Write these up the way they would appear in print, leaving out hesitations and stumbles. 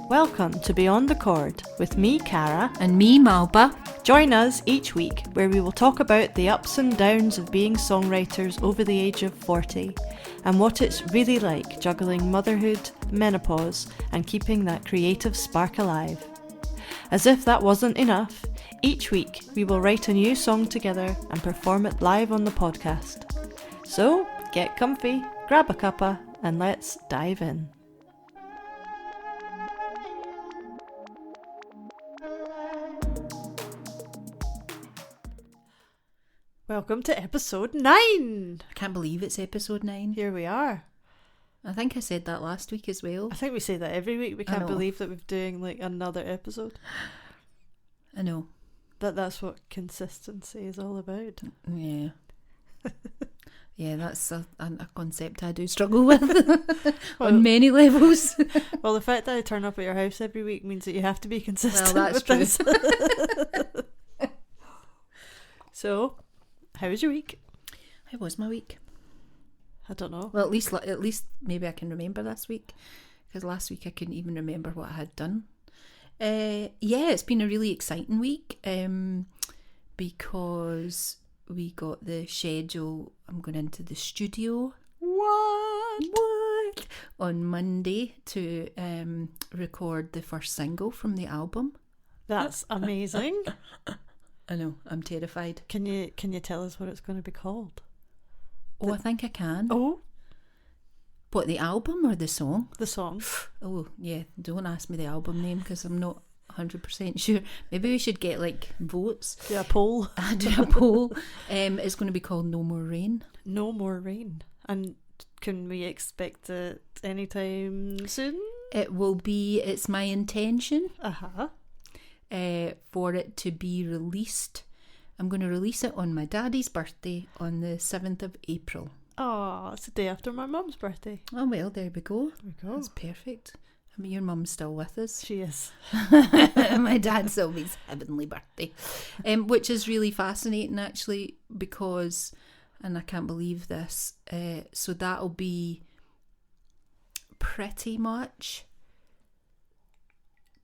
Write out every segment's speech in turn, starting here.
Welcome to Beyond the Chord with me, Caragh, And me, Malba. Join us each week where we will talk about the ups and downs of being songwriters over the age of 40 and what it's really like juggling motherhood, menopause, and keeping that creative spark alive. As if that wasn't enough, each week we will write a new song together and perform it live on the podcast. So get comfy, grab a cuppa, and let's dive in. Welcome to episode 9! I can't believe it's episode 9. Here we are. I think I said that last week as well. I think we say that every week. We can't believe that we're doing like another episode. I know. That's what consistency is all about. Yeah. Yeah, that's a concept I do struggle with on many levels. Well, the fact that I turn up at your house every week means that you have to be consistent. Well, that's with this. So, how was your week? How was my week? I don't know. Well, at least maybe I can remember this week, because last week I couldn't even remember what I had done. Yeah, it's been a really exciting week because we got the schedule. I'm going into the studio. What? On Monday to record the first single from the album. That's amazing. I know, I'm terrified. Can you tell us what it's going to be called? Oh, I think I can. Oh? What, the album or the song? The song. Oh, yeah. Don't ask me the album name because I'm not 100% sure. Maybe we should get like votes. Do a poll. Do a poll. It's going to be called No More Rain. No More Rain. And can we expect it anytime soon? It will be, it's my intention for it to be released. I'm going to release it on my daddy's birthday on the 7th of April. Oh, it's the day after my mum's birthday. Oh, well, there we go. There we go. That's perfect. I mean, your mum's still with us. She is. My dad's still his heavenly birthday. Which is really fascinating, actually, because, and I can't believe this, so that'll be pretty much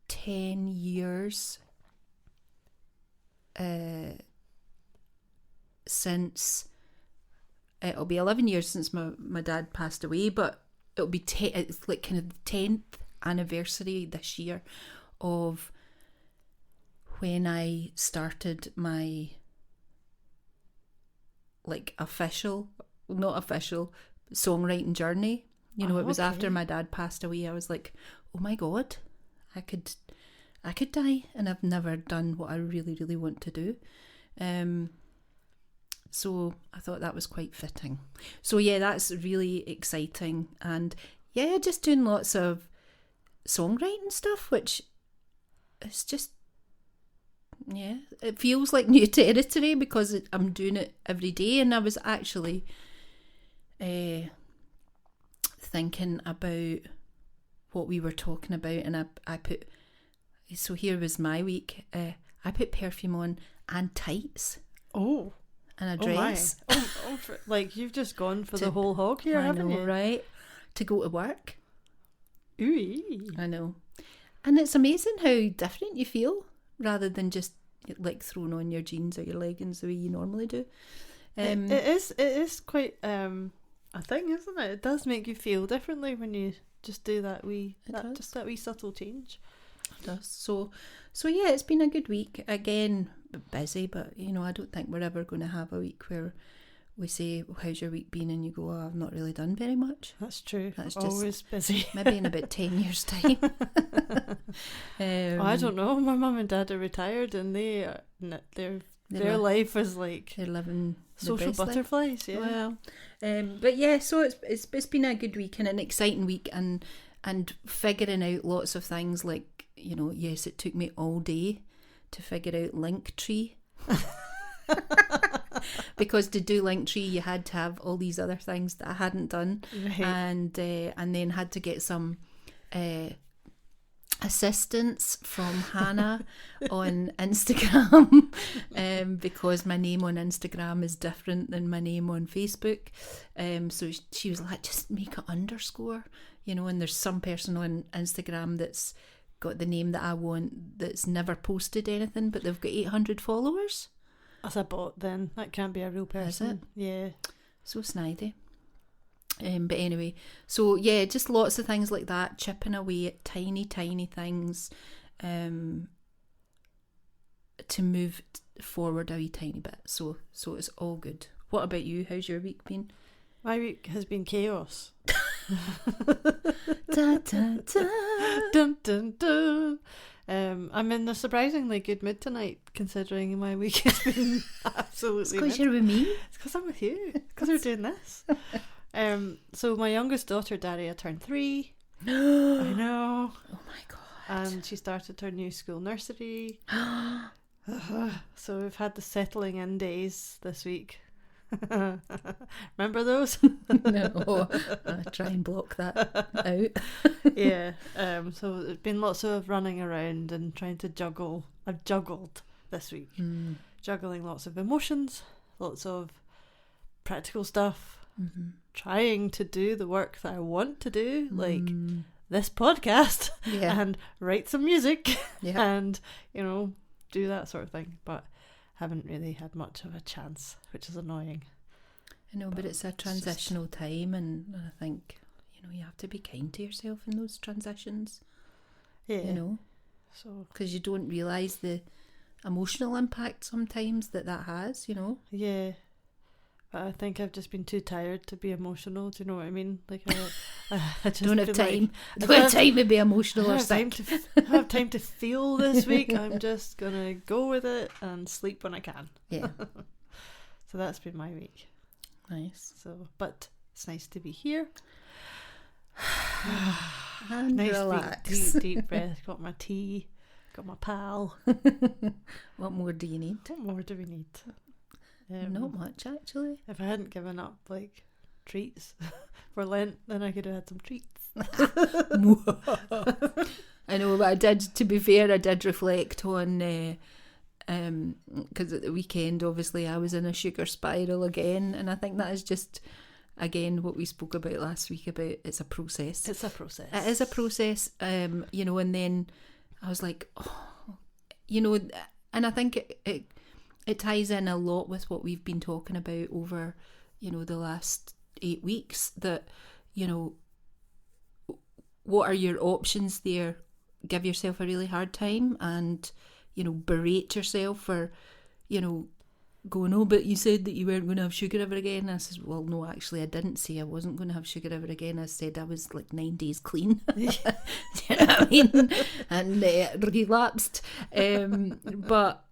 10 years since, it'll be 11 years since my dad passed away, but it'll be it's like kind of the 10th anniversary this year of when I started my like not official songwriting journey. You know, it was after my dad passed away. I was like, oh my God, I could die, and I've never done what I really, really want to do. So I thought that was quite fitting. So yeah, that's really exciting. And yeah, just doing lots of songwriting stuff, which is just, yeah, it feels like new territory because I'm doing it every day. And I was actually thinking about what we were talking about, and I put, so here was my week. I put perfume on and tights. Oh. And a dress. Like you've just gone for the whole hog here, haven't you? Right? To go to work. Ooh. I know. And it's amazing how different you feel rather than just like throwing on your jeans or your leggings the way you normally do. It is quite a thing, isn't it? It does make you feel differently when you just do that wee subtle change. It does. So yeah, it's been a good week. Again, busy, but you know, I don't think we're ever going to have a week where we say, well, how's your week been? And you go, oh, I've not really done very much. That's true. That's always just busy. Maybe in about 10 years' time. I don't know. My mum and dad are retired, and their life is like they're living social butterflies. Life. Yeah. Well, but yeah, so it's been a good week and an exciting week, and figuring out lots of things. Like, you know, yes, it took me all day to figure out Linktree. Because to do Linktree you had to have all these other things that I hadn't done, right. And then had to get some assistance from Hannah on Instagram, because my name on Instagram is different than my name on Facebook. So she was like, just make an underscore, you know, and there's some person on Instagram that's got the name that I want that's never posted anything, but they've got 800 followers. That's a bot then. That can't be a real person. Is it? Yeah. So snidey. But anyway, so yeah, just lots of things like that, chipping away at tiny things to move forward a wee tiny bit. So it's all good. What about you? How's your week been? My week has been chaos. Da, da, da. Dun, dun, dun. I'm in a surprisingly good mood tonight, considering my week has been absolutely. Because you're with me. It's because I'm with you. Because we're doing this. So my youngest daughter Daria turned 3. I know. Oh my god. And she started her new school nursery. So we've had the settling in days this week. Remember those? No, I try and block that out. Yeah. So there's been lots of running around and trying to juggle. I've juggled this week. Juggling lots of emotions, lots of practical stuff, trying to do the work that I want to do, like this podcast, and write some music, and, do that sort of thing. But haven't really had much of a chance, which is annoying. I know, but it's a transitional time, and I think, you have to be kind to yourself in those transitions. Yeah. So because you don't realise the emotional impact sometimes that has, Yeah. But I think I've just been too tired to be emotional. Do you know what I mean? Like I just don't have time. Like, don't have time to be emotional or sick. I have time to feel this week. I'm just gonna go with it and sleep when I can. Yeah. So that's been my week. Nice. So, but it's nice to be here. And nice relax. deep breath. Got my tea. Got my pal. What more do you need? What more do we need? Not much, actually. If I hadn't given up treats for Lent, then I could have had some treats. I know, but I did. To be fair, I did reflect on because at the weekend, obviously, I was in a sugar spiral again, and I think that is just again what we spoke about last week about it's a process. It's a process. It is a process. And then I was like, and I think it ties in a lot with what we've been talking about over, the last 8 weeks, that, what are your options there? Give yourself a really hard time and, berate yourself for, going, oh, but you said that you weren't going to have sugar ever again. And I said, well, no, actually, I didn't say I wasn't going to have sugar ever again. I said I was 9 days clean. Do you know what I mean? And relapsed. But,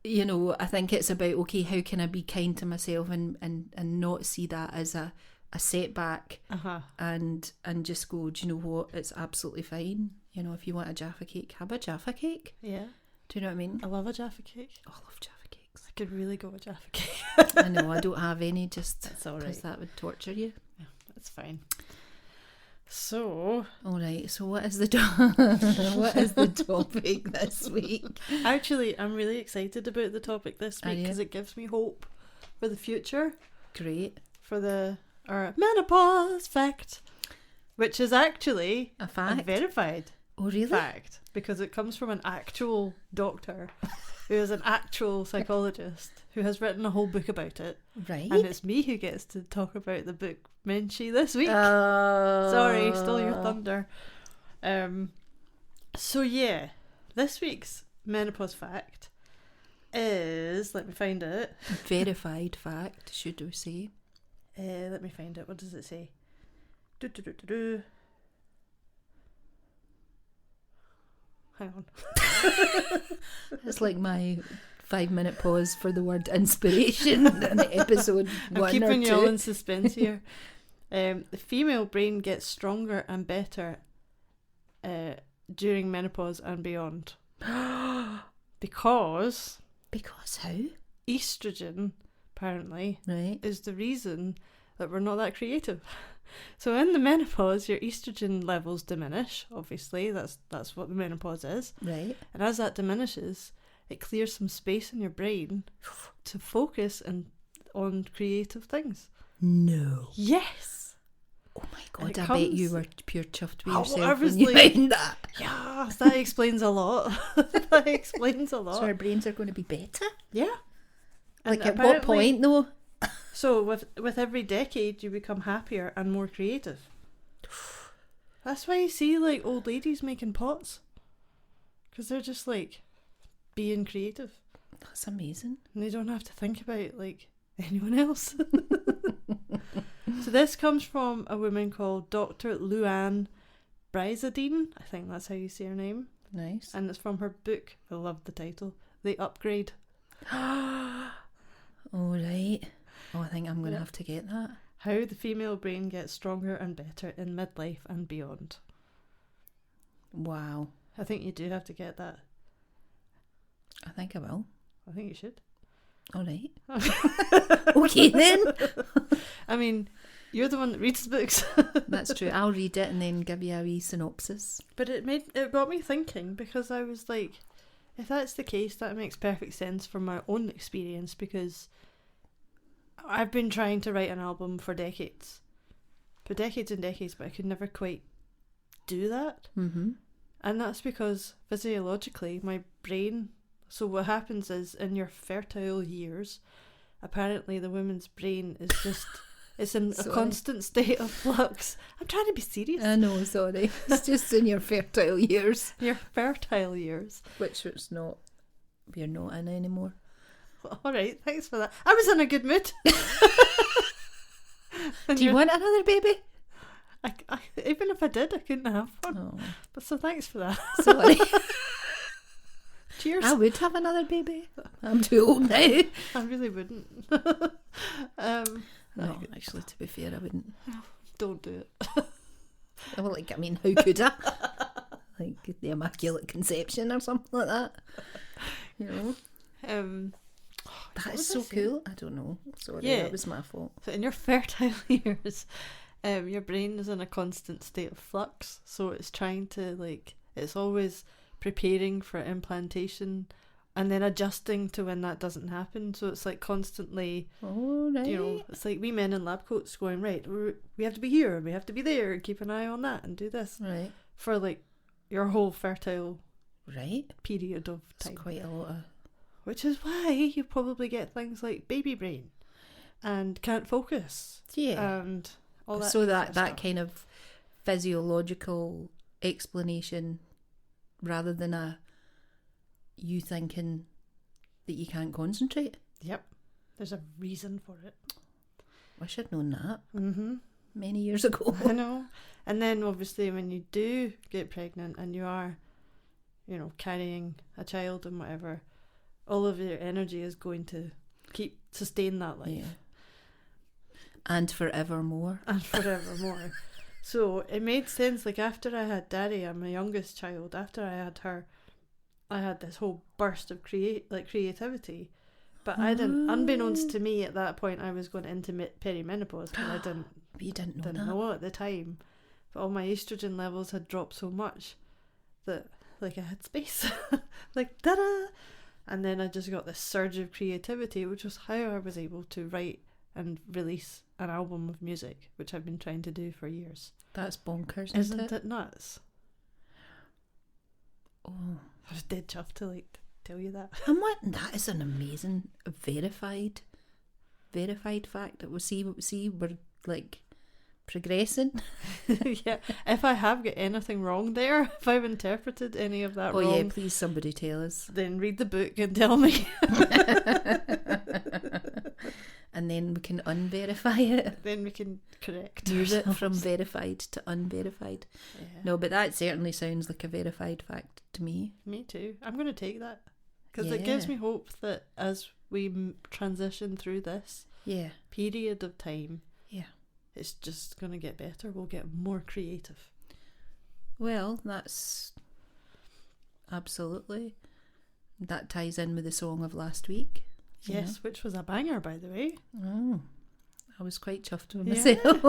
I think it's about, okay, how can I be kind to myself and not see that as a setback, and just go, do you know what, it's absolutely fine. If you want a Jaffa cake, have a Jaffa cake. Yeah. Do you know what I mean? I love a Jaffa cake. I love Jaffa cakes. I could really go with Jaffa cake. I know, I don't have any, just that's all right. because that would torture you. Yeah, that's fine. So, all right. So, what is the topic this week? Actually, I'm really excited about the topic this week because it gives me hope for the future. Great. For our menopause fact, which is actually a fact, a verified. Oh, really? Fact, because it comes from an actual doctor who is an actual psychologist who has written a whole book about it. Right. And it's me who gets to talk about the book Menshie this week. Sorry, stole your thunder. So yeah, this week's menopause fact is, let me find it. Verified fact, should we say? Let me find it. What does it say? Hang on. It's like my 5-minute pause for the word inspiration in episode 1 or 2. I'm keeping you all in suspense here. The female brain gets stronger and better during menopause and beyond. Because how? Estrogen, apparently, right, is the reason that we're not that creative. So in the menopause, your estrogen levels diminish. Obviously, that's what the menopause is. Right. And as that diminishes, it clears some space in your brain to focus on creative things. No. Yes. Oh my god! I bet you were pure chuffed with yourself I was when you found that. Yeah, Oh, that explains a lot. That explains a lot. So our brains are going to be better? Yeah. Like at what point though? So with every decade you become happier and more creative. That's why you see like old ladies making pots. Because they're just like being creative. That's amazing. And they don't have to think about like anyone else. So this comes from a woman called Dr Louann Brizendine. I think that's how you say her name. Nice. And it's from her book. I love the title. The Upgrade. All right. Oh, I think I'm going to have to get that. How the female brain gets stronger and better in midlife and beyond. Wow. I think you do have to get that. I think I will. I think you should. All right. Okay then. I mean, you're the one that reads the books. That's true. I'll read it and then give you a wee synopsis. But it got me thinking, because I was like, if that's the case, that makes perfect sense from my own experience, because I've been trying to write an album for decades. For decades and decades, but I could never quite do that. Mm-hmm. And that's because physiologically, my brain... So what happens is, in your fertile years, apparently the woman's brain is just... It's in a constant state of flux. I'm trying to be serious. I know, sorry. It's just in your fertile years. Your fertile years. Which it's not... We're not in anymore. All right, thanks for that. I was in a good mood. Do you want another baby? I, even if I did, I couldn't have one. Oh. But so thanks for that. Sorry. Cheers. I would have another baby. I'm too old now. I really wouldn't. No, actually, to be fair, I wouldn't. Don't do it. Well, like, I mean, how could I? Like the Immaculate Conception or something like that. You know? That is so cool. I don't know. Sorry, that was my fault. So in your fertile years, your brain is in a constant state of flux. So it's trying to, like, it's always preparing for implantation and then adjusting to when that doesn't happen. So it's like constantly, you know, it's like we men in lab coats going, right, we have to be here, we have to be there, keep an eye on that and do this. Right. For like your whole fertile period of time. It's quite a lot of... Which is why you probably get things like baby brain and can't focus. Yeah. And all that. So that kind of physiological explanation, rather than you thinking that you can't concentrate. Yep. There's a reason for it. I should have known that. Mm-hmm. Many years ago. I know. And then obviously when you do get pregnant and you are, you know, carrying a child and whatever, all of your energy is going to sustain that life. Yeah. And forevermore. And forevermore. So it made sense, like after I had Daria, my youngest child, after I had her, I had this whole burst of creativity. But I didn't, unbeknownst to me at that point, I was going into perimenopause, and I didn't know at the time. But all my estrogen levels had dropped so much that, like, I had space. Like, ta-da! And then I just got this surge of creativity, which was how I was able to write and release an album of music, which I've been trying to do for years. That's bonkers, Isn't it nuts? Oh, I was dead chuffed to like tell you that. And that is an amazing verified fact that we'll see we're like progressing. Yeah, if I have got anything wrong there, if I've interpreted any of that wrong, yeah, please somebody tell us. Then read the book and tell me. And then we can unverify it. Then we can correct. Use it from verified to unverified. Yeah. No, but that certainly sounds like a verified fact to me. Me too. I'm going to take that. Because it gives me hope that as we transition through this period of time, it's just going to get better. We'll get more creative. Well, that's absolutely. That ties in with the song of last week. Yes, which was a banger, by the way. Oh, I was quite chuffed with myself.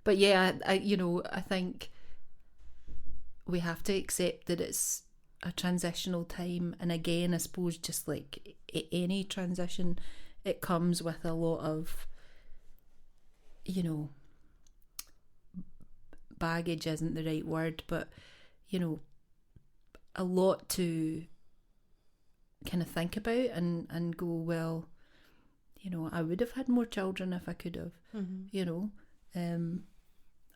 But yeah, I think we have to accept that it's a transitional time. And again, I suppose just like any transition, it comes with a lot of, baggage isn't the right word, but, you know, a lot to kind of think about and go, well, you know, I would have had more children if I could have, you know. And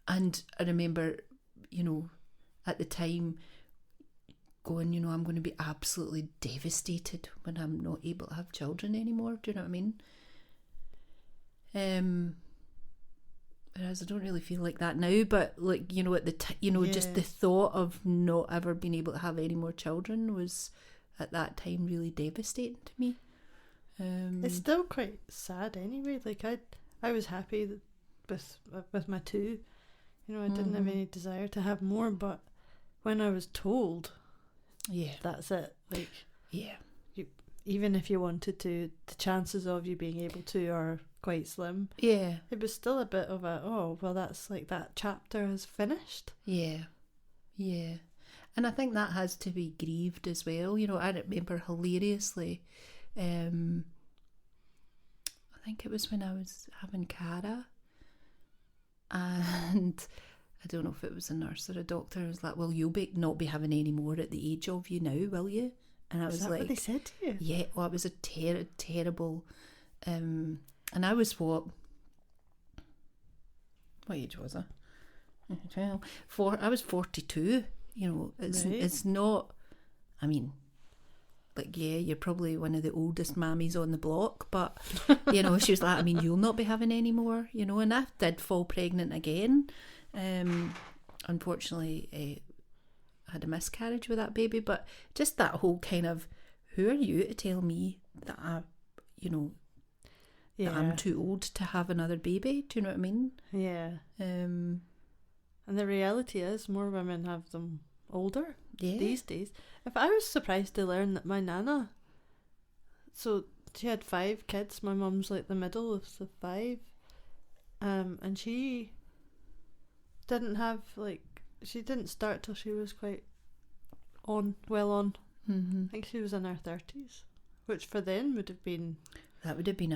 I remember, you know, at the time going, you know, I'm going to be absolutely devastated when I'm not able to have children anymore. Do you know what I mean? Whereas I don't really feel like that now, but like, you know, at the just the thought of not ever being able to have any more children was at that time really devastating to me. It's still quite sad anyway. Like I was happy with my 2. You know, I didn't have any desire to have more, but when I was told, that's it. Like, even if you wanted to, the chances of you being able to are quite slim. Yeah. It was still a bit of a, oh, well, that's like that chapter has finished. Yeah. Yeah. And I think that has to be grieved as well. You know, I remember hilariously, I think it was when I was having Caragh, and I don't know if it was a nurse or a doctor, was like, well, you'll not be having any more at the age of you now, will you? And I was like, what they said to you? Yeah, well, it was a terrible, and I was what age was I? I was 42. You know, it's not, I mean, like, yeah, you're probably one of the oldest mammies on the block, but, you know, she was like, I mean, you'll not be having any more, you know, and I did fall pregnant again. Unfortunately, I had a miscarriage with that baby, but just that whole kind of, who are you to tell me that I, you know, that I'm too old to have another baby? Do you know what I mean? Yeah. And the reality is more women have them older these days. If I was surprised to learn that my nana, so she had 5 kids, my mum's like the middle of the 5, and she didn't have, like, she didn't start till she was quite on. I think she was in her 30s, which for then would have been, that would have been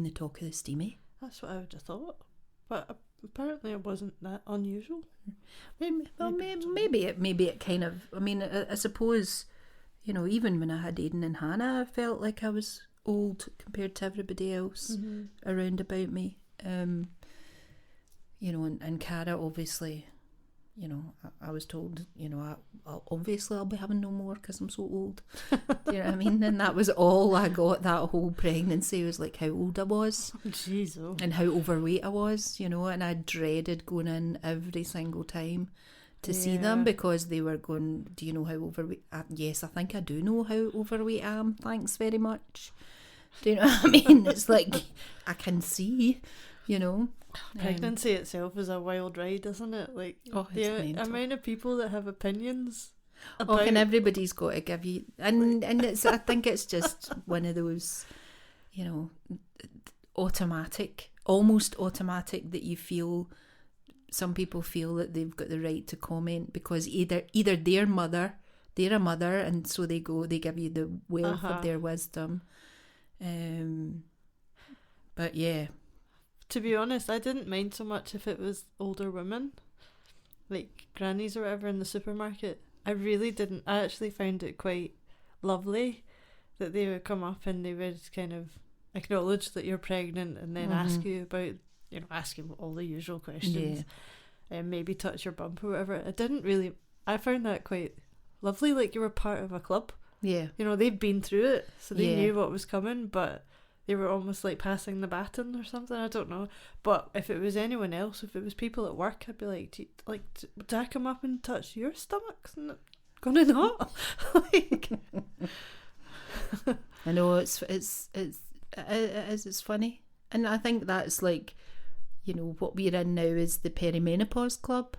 the talk of the steamy. That's what I would have thought, but apparently it wasn't that unusual. Maybe it kind of, I mean, I suppose, you know, even when I had Aidan and Hannah, I felt like I was old compared to everybody else around about me. You know, and Caragh, obviously, you know, I was told, you know, I'll be having no more because I'm so old. Do you know what I mean? And that was all I got that whole pregnancy, was like how old I was. Jeez, oh. And how overweight I was, you know, and I dreaded going in every single time to see them, because they were going, do you know how overweight? Yes, I think I do know how overweight I am, thanks very much. Do you know what I mean? It's like, I can see, you know. Pregnancy itself is a wild ride, isn't it? Like, the amount of people that have opinions about... and everybody's got to give you... And it's, I think it's just one of those, you know, almost automatic that you feel... Some people feel that they've got the right to comment because either they're a mother, and so they give you the wealth of their wisdom. But yeah... To be honest, I didn't mind so much if it was older women, like grannies or whatever in the supermarket. I really didn't. I actually found it quite lovely that they would come up and they would kind of acknowledge that you're pregnant and then ask you about, you know, ask you all the usual questions, and maybe touch your bump or whatever. I found that quite lovely, like you were part of a club. Yeah. You know, they'd been through it, so they knew what was coming, but... They were almost like passing the baton or something, I don't know. But if it was anyone else, if it was people at work, I'd be like, do I come up and touch your stomach? Gonna not? Like... I know, it's funny. And I think that's like, you know, what we're in now is the perimenopause club.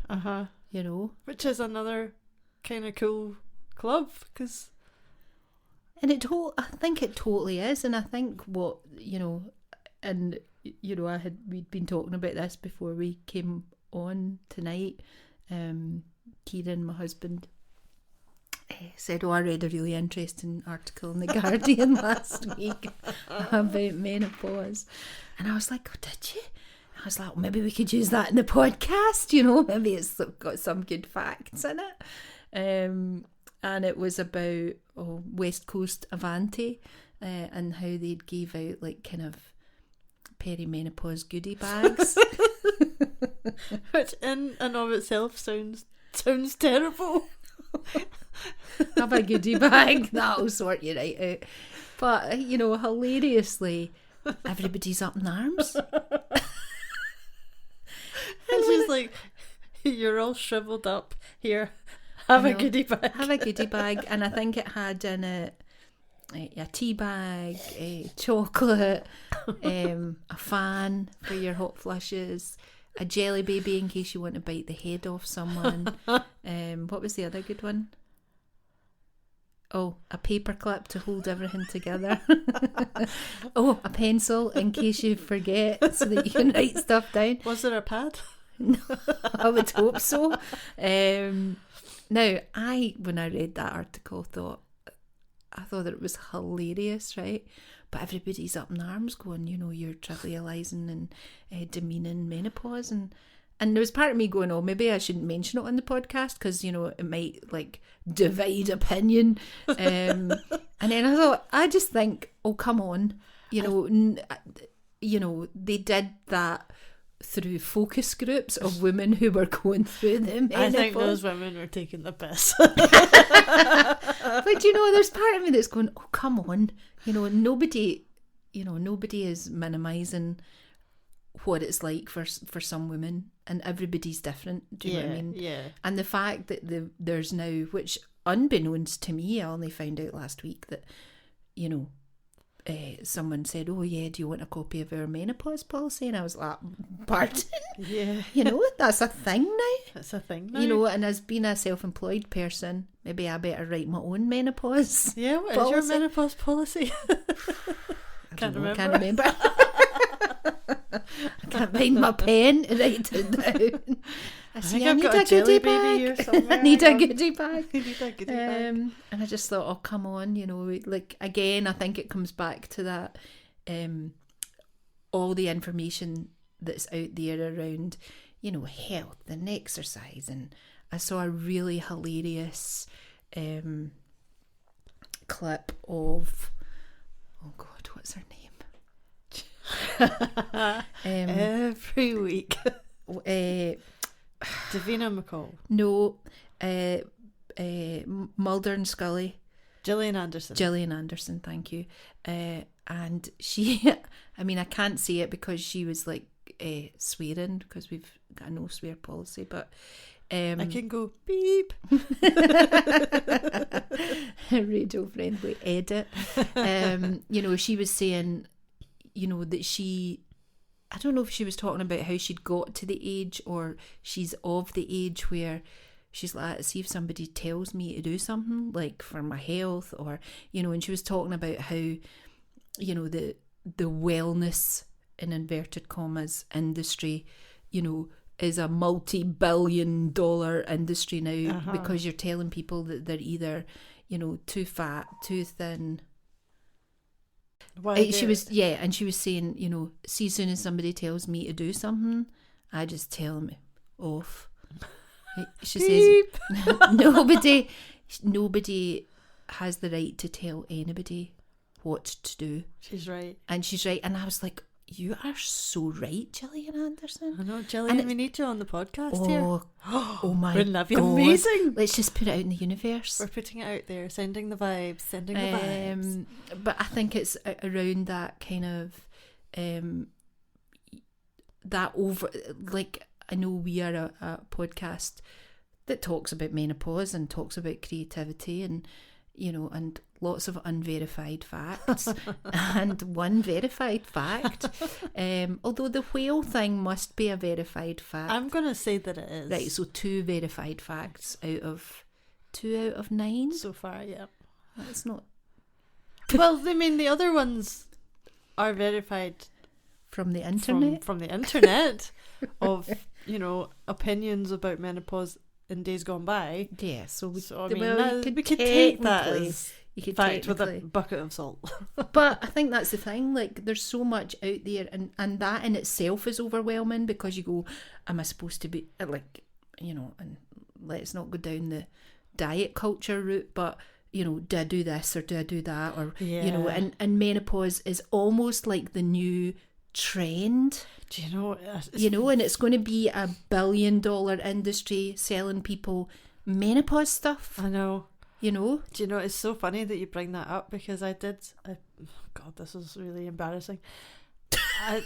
You know. Which is another kind of cool club, because... And I think it totally is, and I think what, you know, and, you know, we'd been talking about this before we came on tonight. Kieran, my husband, said, I read a really interesting article in The Guardian last week about menopause. And I was like, did you? I was like, well, maybe we could use that in the podcast, you know, maybe it's got some good facts in it. And it was about West Coast Avanti and how they'd give out like kind of perimenopause goodie bags. Which in and of itself sounds terrible. Have a goodie bag, that'll sort you right out. But, you know, hilariously, everybody's up in arms. It's just like, you're all shriveled up. Here, have a goodie bag. Have a goodie bag. And I think it had in it a tea bag, a chocolate, a fan for your hot flushes, a jelly baby in case you want to bite the head off someone. What was the other good one? Oh, a paper clip to hold everything together. Oh, a pencil in case you forget so that you can write stuff down. Was there a pad? No, I would hope so. Now, when I read that article, I thought that it was hilarious, right? But everybody's up in arms going, you know, you're trivialising and demeaning menopause. And there was part of me going, oh, maybe I shouldn't mention it on the podcast because, you know, it might, like, divide opinion. And then I just think, oh, come on. You know, they did that through focus groups of women who were going through the menopause. I think those women were taking the piss. But, you know, there's part of me that's going, oh, come on. You know, nobody is minimising what it's like for some women, and everybody's different. Do you know what I mean? Yeah. And the fact that there's now, which unbeknownst to me, I only found out last week that, you know, someone said, oh yeah, do you want a copy of our menopause policy? And I was like, pardon? Yeah. You know, that's a thing now. That's a thing now. You know, and as being a self-employed person, maybe I better write my own menopause. Yeah, what is your menopause policy? Can't remember. I can't find my pen to write it down. I need a goodie bag here somewhere. I need a goodie bag. You need a goodie bag. And I just thought, oh, come on, you know, like, again, I think it comes back to that, all the information that's out there around, you know, health and exercise. And I saw a really hilarious clip of, oh God, what's her name? Every week. Davina McCall. No, Mulder and Scully. Gillian Anderson. Gillian Anderson, thank you. And she, I mean, I can't say it because she was like swearing, because we've got a no swear policy, but I can go beep. Radio friendly edit. You know, she was saying, you know, that I don't know if she was talking about how she'd got to the age, or she's of the age where she's like, see if somebody tells me to do something, like for my health, or, you know, and she was talking about how, you know, the wellness, in inverted commas, industry, you know, is a multi-billion-dollar industry now, because you're telling people that they're either, you know, too fat, too thin. She was saying, you know, see, as soon as somebody tells me to do something, I just tell them off. She says nobody has the right to tell anybody what to do. She's right. And she's right. And I was like, you are so right, Gillian Anderson. I know, Gillian, we need you on the podcast here. Oh my God. Wouldn't that be amazing? Let's just put it out in the universe. We're putting it out there, sending the vibes. But I think it's around that kind of, that over, like, I know we are a podcast that talks about menopause and talks about creativity and, you know, and lots of unverified facts. And one verified fact, although the whale thing must be a verified fact. I'm going to say that it is. Right, so 2 verified facts out of 9? So far, yeah. That's not... Well, I mean, the other ones are verified from the internet. From the internet of, you know, opinions about menopause in days gone by. Yeah, so we could take that as... You could Fact, with a technically, bucket of salt. but I think that's the thing. Like, there's so much out there, and that in itself is overwhelming, because you go, am I supposed to be like, you know? And let's not go down the diet culture route, but you know, do I do this or do I do that, or you know? And menopause is almost like the new trend. Do you know? You know, and it's going to be a $1 billion industry selling people menopause stuff. I know. You know? Do you know, it's so funny that you bring that up, because God, this is really embarrassing. I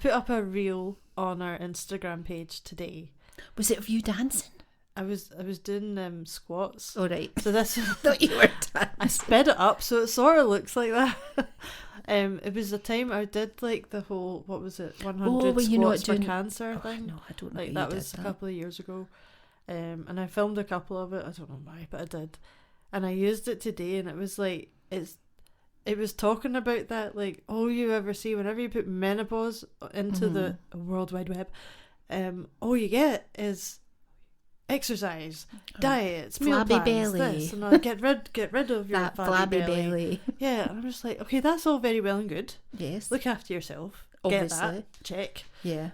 put up a reel on our Instagram page today. Was it of you dancing? I was doing squats. Oh, right. So this thought you were dancing. I sped it up so it sort of looks like that. It was a time I did like the whole, what was it, 100 squats for cancer thing. No, I don't know. Like that was a couple of years ago. And I filmed a couple of it. I don't know why, but I did. And I used it today, and it was like, it was talking about that, like, all you ever see whenever you put menopause into the World Wide Web, all you get is exercise, diets, meal flabby plans, belly. this, and get rid of your that flabby belly. Yeah, and I'm just like, okay, that's all very well and good. Yes. Look after yourself. Obviously. Get that. Check. Yeah.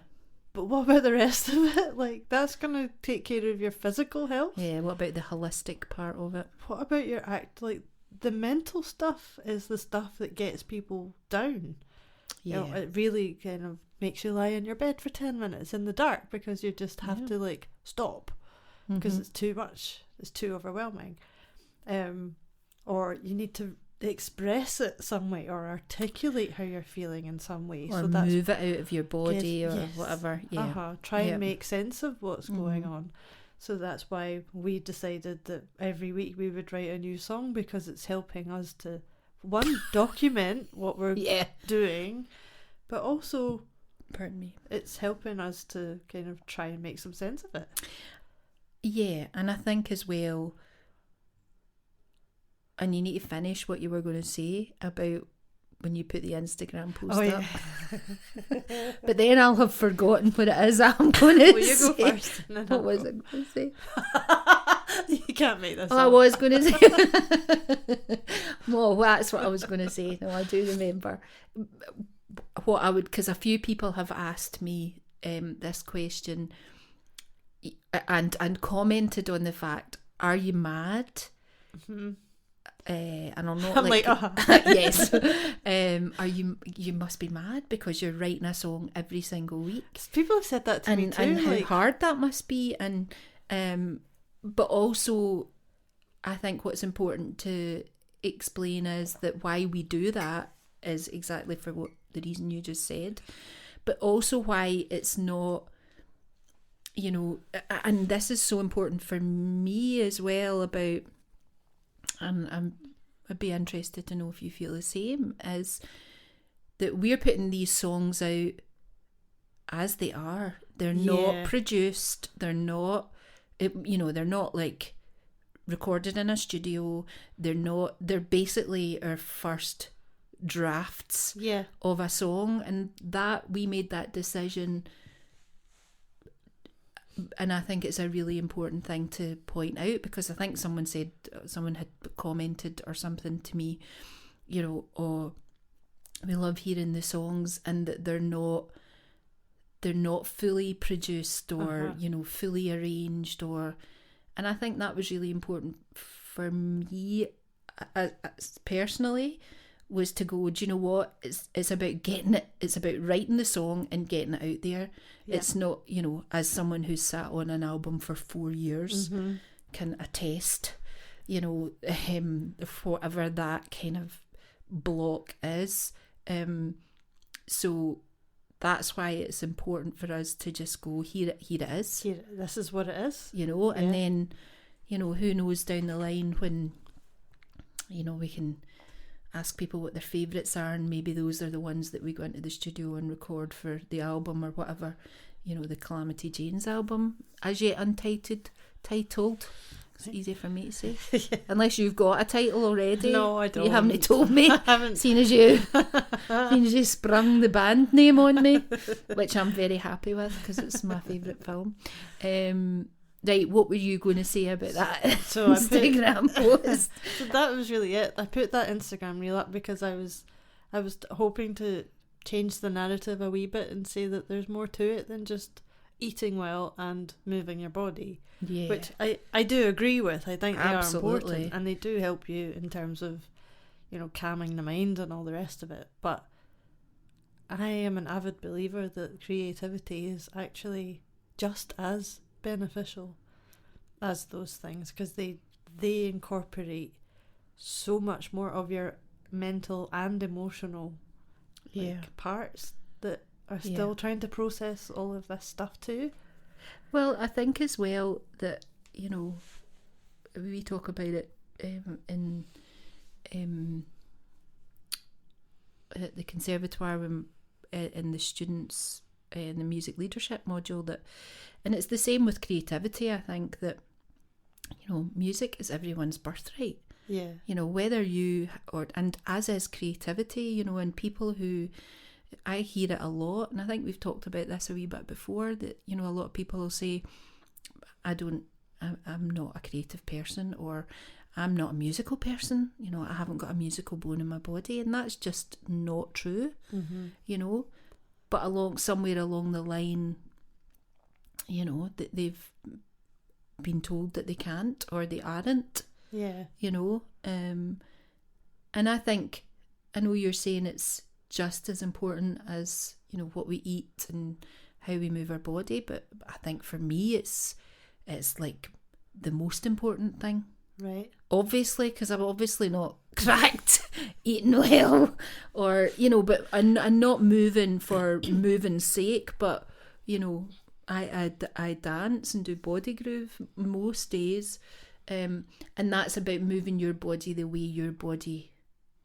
But what about the rest of it? Like, that's going to take care of your physical health. Yeah, what about the holistic part of it? What about your like, the mental stuff is the stuff that gets people down. Yeah. You know, it really kind of makes you lie in your bed for 10 minutes in the dark, because you just have to, like, stop, because it's too much. It's too overwhelming. Or you need to express it some way, or articulate how you're feeling in some way, or so that's, move it out of your body, or whatever. Try and make sense of what's going on. So that's why we decided that every week we would write a new song, because it's helping us to, one, document what we're doing, but also, pardon me, it's helping us to kind of try and make some sense of it. Yeah, and I think as well, and you need to finish what you were going to say about when you put the Instagram post up. But then I'll have forgotten what it is I'm going to say. Well, you go first. What was I going to say? You can't make this up. I was going to say. Well, that's what I was going to say. No, I do remember. What I would, because a few people have asked me this question and commented on the fact, are you mad? And I'm not like yes. Are you must be mad because you're writing a song every single week. People have said that to me too, and how like, hard that must be, and but also I think what's important to explain is that why we do that is exactly for what the reason you just said, but also why it's not, you know, and this is so important for me as well about, and I'd be interested to know if you feel the same, is that we're putting these songs out as they are. They're not produced. They're not, they're not like recorded in a studio. They're basically our first drafts of a song, and that we made that decision. And I think it's a really important thing to point out, because I think someone had commented or something to me, you know, oh, we love hearing the songs and that they're not fully produced or, you know, fully arranged, and I think that was really important for me personally, was to go, do you know what, it's about getting it, it's about writing the song and getting it out there. It's not, you know, as someone who's sat on an album for 4 years can attest, you know, whatever that kind of block is, so that's why it's important for us to just go, here it is, this is what it is, you know, and then, you know, who knows down the line when, you know, we can ask people what their favourites are, and maybe those are the ones that we go into the studio and record for the album or whatever, you know, the Calamity Janes album, as yet untitled. It's easy for me to say. Unless you've got a title already. No, I don't. You haven't told me. I haven't. Seeing as you sprung the band name on me, which I'm very happy with because it's my favourite film. Right, what were you going to say about that So I Instagram post? So that was really it. I put that Instagram reel up because I was hoping to change the narrative a wee bit and say that there's more to it than just eating well and moving your body. Yeah. Which I do agree with. I think they Absolutely. are important and they do help you in terms of, calming the mind and all the rest of it. But I am an avid believer that creativity is actually just as beneficial as those things, because they incorporate so much more of your mental and emotional parts that are still trying to process all of this stuff too. Well, I think as well that, we talk about it in at the conservatoire when, in the students in the music leadership module, and it's the same with creativity. I think that music is everyone's birthright. Yeah. Whether you and as is creativity, and people who, I hear it a lot, and I think we've talked about this a wee bit before, that a lot of people will say, I'm not a creative person, or I'm not a musical person, I haven't got a musical bone in my body, and that's just not true. But somewhere along the line, that they've been told that they can't or they aren't. Yeah. And I think, I know you're saying it's just as important as, what we eat and how we move our body, but I think for me it's like the most important thing. Right. Obviously, because I'm obviously not cracked eating well, or but I'm not moving for moving's sake, but I dance and do body groove most days, and that's about moving your body the way your body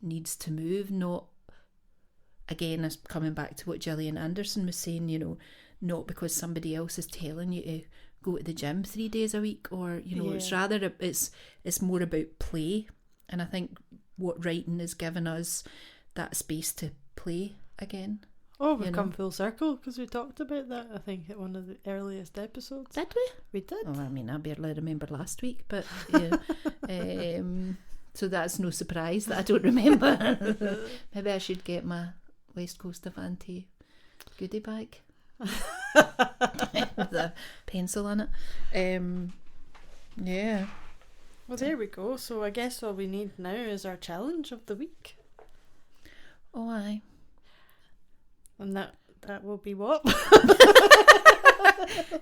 needs to move. Not, again, as coming back to what Gillian Anderson was saying, not because somebody else is telling you to go to the gym 3 days a week, or it's rather it's more about play. And I think what writing has given us that space to play again. Oh, we've come full circle, because we talked about that, I think, at one of the earliest episodes. Did we? We did. Oh, I mean, I barely remember last week, but yeah. So that's no surprise that I don't remember. Maybe I should get my West Coast of Auntie goodie bag with a pencil on it. Yeah. Well, there we go. So I guess all we need now is our challenge of the week. Oh, aye. And that will be what?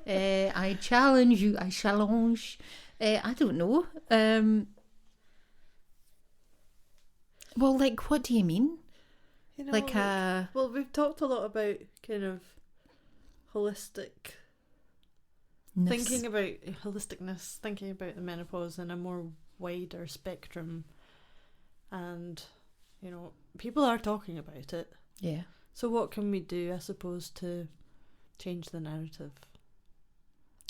I challenge you. I challenge. I don't know. Well, like, what do you mean? Well, we've talked a lot about kind of holistic thinking about holisticness, thinking about the menopause in a more wider spectrum, and people are talking about it. Yeah. So what can we do, I suppose, to change the narrative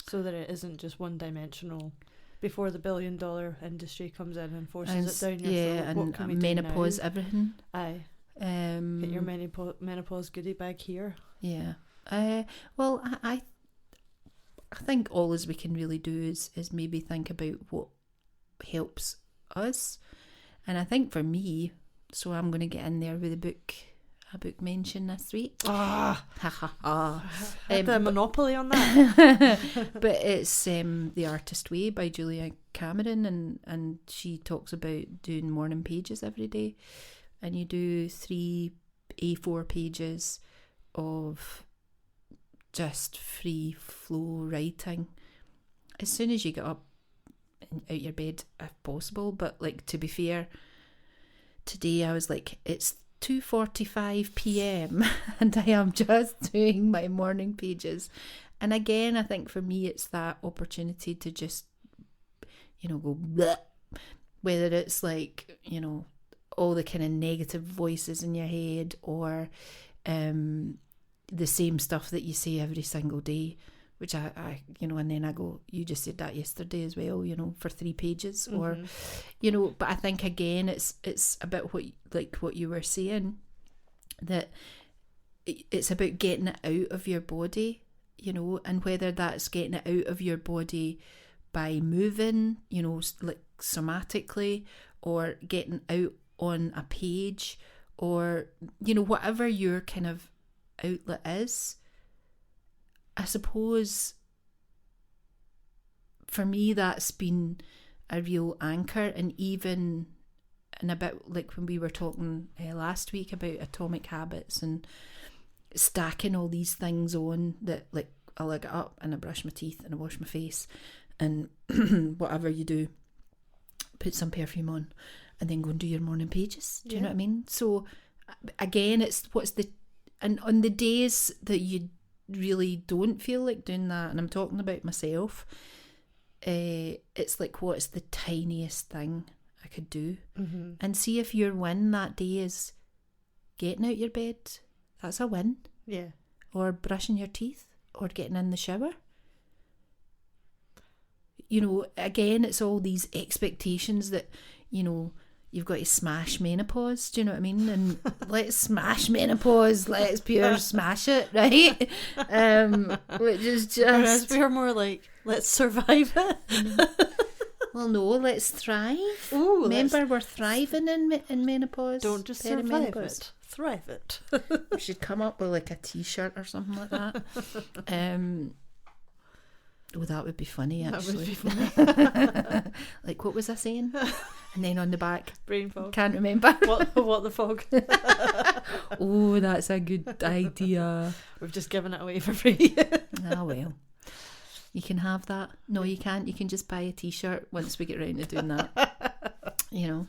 so that it isn't just one-dimensional before the billion-dollar industry comes in and forces it down your throat? Yeah, what can we menopause, do now? everything. Aye. Get your menopause goodie bag here. Yeah. Well, I think all as we can really do is maybe think about what helps us. And I think for me, so I'm going to get in there with a book mention this week. Ah, had the monopoly on that. But it's The Artist Way by Julia Cameron, and she talks about doing morning pages every day, and you do 3 A4 pages of just free flow writing as soon as you get up and out your bed, if possible. But like, to be fair, today I was like, it's 2:45 p.m. and I am just doing my morning pages. And again, I think for me it's that opportunity to just go bleh, whether it's like all the kind of negative voices in your head, or the same stuff that you say every single day, which I and then I go, you just said that yesterday as well, for 3 pages, or but I think again it's about what you were saying, that it's about getting it out of your body you know, and whether that's getting it out of your body by moving, you know, like somatically, or getting out on a page, or, you know, whatever your kind of outlet is. I suppose for me that's been a real anchor, and even and about like when we were talking last week about atomic habits and stacking all these things on that, like I'll get up and I brush my teeth and I wash my face and whatever you do, put some perfume on and then go and do your morning pages. Do you know what I mean? So again, it's and on the days that you really don't feel like doing that, and I'm talking about myself, it's like, what's the tiniest thing I could do? Mm-hmm. And see if your win that day is getting out your bed. That's a win. Yeah. Or brushing your teeth, or getting in the shower. You know, again, it's all these expectations that, you know, you've got to smash menopause. Do you know what I mean? And let's smash menopause. Let's pure smash it, right? Which is just... Whereas we're more like, let's survive it. Well, no, let's thrive. Ooh, remember, we're thriving in menopause. Don't just survive it. Thrive it. We should come up with like a t-shirt or something like that. Oh, that would be funny, actually. That would be funny. Like, what was I saying? And then on the back, brain fog. Can't remember. What the fog? Oh, that's a good idea. We've just given it away for free. Ah, well. You can have that. No, you can't. You can just buy a t-shirt once we get round to doing that. You know.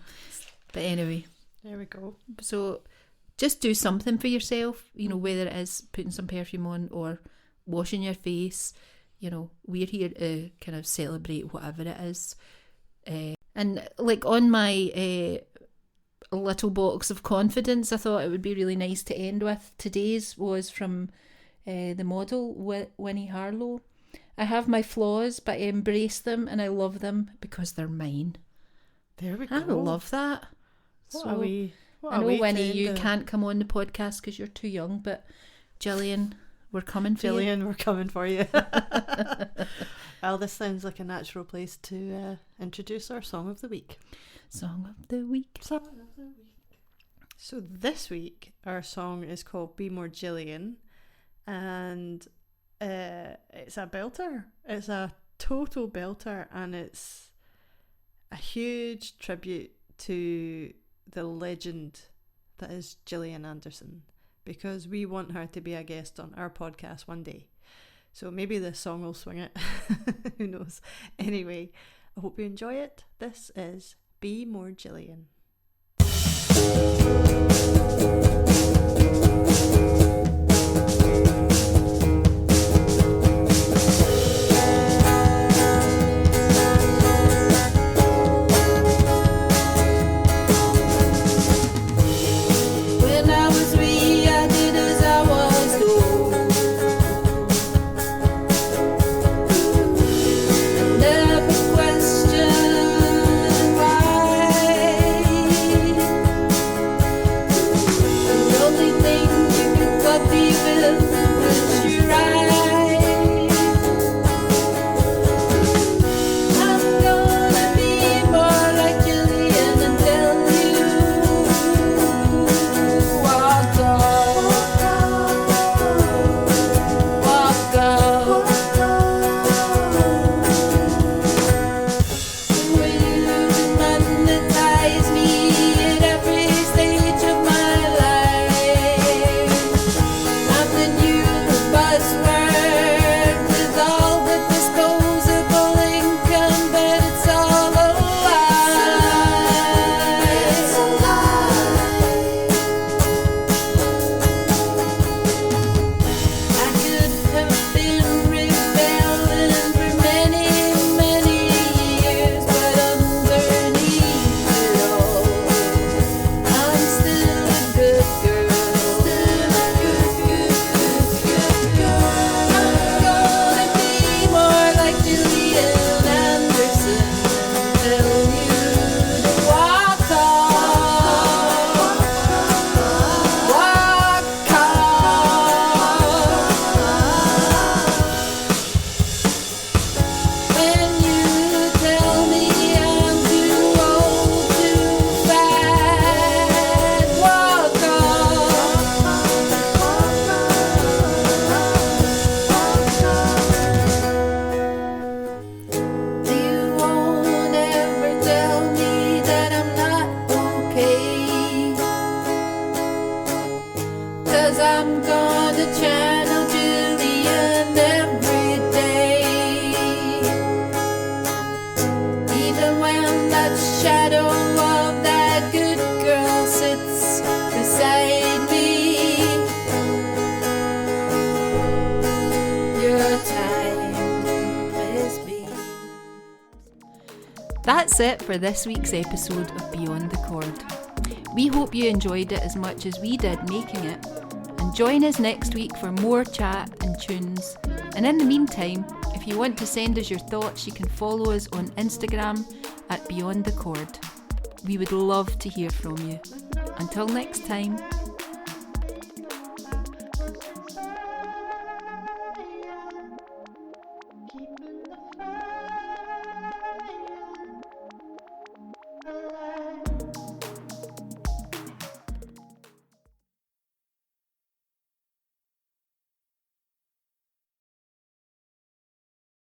But anyway. There we go. So just do something for yourself, you know, whether it is putting some perfume on or washing your face. You know, we're here to kind of celebrate whatever it is. And like on my little box of confidence, I thought it would be really nice to end with. Today's was from the model Winnie Harlow. I have my flaws, but I embrace them and I love them because they're mine. There we go. I love that. I know, Winnie, you can't come on the podcast because you're too young, but Gillian, we're coming for you. Gillian, we're coming for you. Well, this sounds like a natural place to introduce our Song of the Week. Song of the Week. Song of the Week. So this week, our song is called Be More Gillian, and it's a belter. It's a total belter, and it's a huge tribute to the legend that is Gillian Anderson, because we want her to be a guest on our podcast one day. So maybe this song will swing it. Who knows? Anyway, I hope you enjoy it. This is Be More Gillian. Only thing you could That's it for this week's episode of Beyond the Chord. We hope you enjoyed it as much as we did making it. And join us next week for more chat and tunes. And in the meantime, if you want to send us your thoughts, you can follow us on Instagram at Beyond the Chord. We would love to hear from you. Until next time.